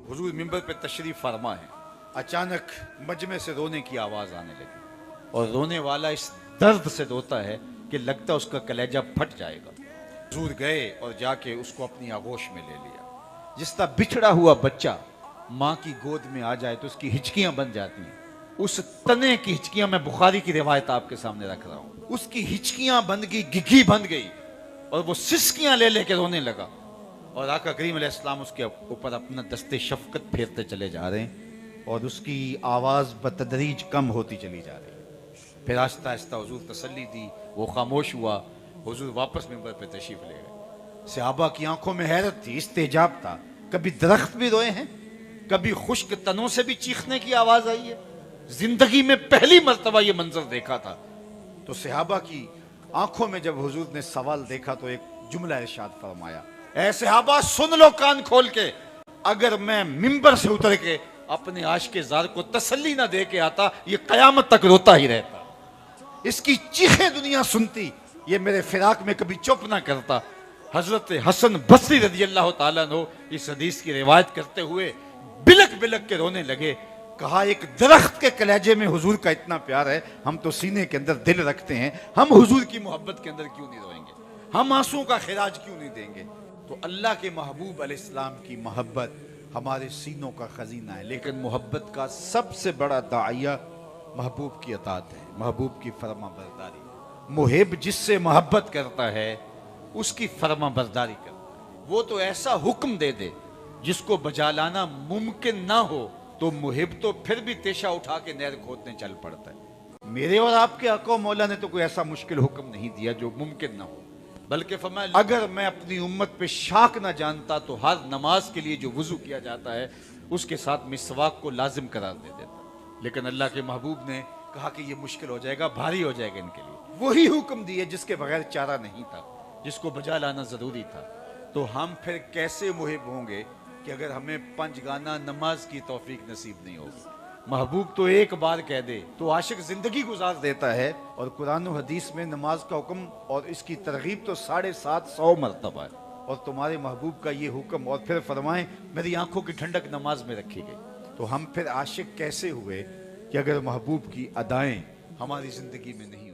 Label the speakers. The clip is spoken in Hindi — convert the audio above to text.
Speaker 1: हुजूर मिंबर पे तशरीफ फरमा है, अचानक मजमे से रोने की आवाज आने लगी और रोने वाला इस दर्द से रोता है कि लगता उसका कलेजा फट जाएगा। हुजूर गए और जाके उसको अपनी आगोश में ले लिया। जिस तरह बिछड़ा हुआ बच्चा माँ की गोद में आ जाए तो उसकी हिचकियां बन जाती हैं, उस तने की हिचकियां, मैं बुखारी की रिवायत आपके सामने रख रहा हूं, उसकी हिचकियां बन गई, गिघी बन गई और वो सिसकियां ले लेके रोने लगा। और आका करीम अलैहिस्सलाम उसके ऊपर अपना दस्ते शफकत फेरते चले जा रहे हैं और उसकी आवाज़ बतदरीज कम होती चली जा रही है। फिर आहिस्ता आहिस्ता हुजूर तसल्ली दी, वो खामोश हुआ, हुजूर वापस मिंबर पे तशरीफ ले गए। सहाबा की आंखों में हैरत थी, इस्तेजाब था। कभी दरख्त भी रोए हैं, कभी खुश्क तनों से भी चीखने की आवाज आई है। जिंदगी में पहली मर्तबा ये मंजर देखा था। तो सहाबा की आंखों में जब हुजूर ने सवाल देखा तो एक जुमला इरशाद फरमाया, ऐ सहाबा सुन लो कान खोल के, अगर मैं मिंबर से उतर के अपने आशिक़े ज़ार को तसल्ली ना दे के आता, ये कयामत तक रोता ही रहता। इसकी चीखें दुनिया सुनती, ये मेरे फिराक में कभी चुप ना करता। हजरत हसन बसरी रज़ी अल्लाह ताला अन्हु इस हदीस की रिवायत करते हुए बिलक बिलक के रोने लगे। कहा, एक दरख्त के कलेजे में हुजूर का इतना प्यार है, हम तो सीने के अंदर दिल रखते हैं, हम हुजूर की मोहब्बत के अंदर क्यों नहीं रोएंगे, हम आंसुओं का खिराज क्यों नहीं देंगे। तो अल्लाह के महबूब अलैहिस्सलाम की मोहब्बत हमारे सीनों का खजीना है, लेकिन मोहब्बत का सबसे बड़ा दाइया महबूब की अताअत है, महबूब की फरमा बरदारी। मुहिब जिससे मोहब्बत करता है उसकी फरमा बरदारी करता है। वो तो ऐसा हुक्म दे दे जिसको बजा लाना मुमकिन ना हो, तो मुहिब तो फिर भी तेशा उठा के नहर खोदने चल पड़ता है। मेरे और आपके आका मौला ने तो कोई ऐसा मुश्किल हुक्म नहीं दिया जो मुमकिन ना हो, बल्कि फरमाया, अगर मैं अपनी उम्मत पे शाक ना जानता तो हर नमाज के लिए जो वुजू किया जाता है उसके साथ मिसवाक को लाजिम करार दे देता। लेकिन अल्लाह के महबूब ने कहा कि ये मुश्किल हो जाएगा, भारी हो जाएगा इनके लिए। वही हुक्म दिए जिसके बगैर चारा नहीं था, जिसको बजा लाना जरूरी था। तो हम फिर कैसे मुहिब होंगे कि अगर हमें पंचगाना नमाज की तौफीक नसीब नहीं होगी। महबूब तो एक बार कह दे तो आशिक जिंदगी गुजार देता है। और कुरान और हदीस में नमाज का हुक्म और इसकी तरगीब तो 750 मरतबा है, और तुम्हारे महबूब का ये हुक्म, और फिर फरमाएं मेरी आंखों की ठंडक नमाज में रखी गई। तो हम फिर आशिक कैसे हुए कि अगर महबूब की अदाएं हमारी जिंदगी में नहीं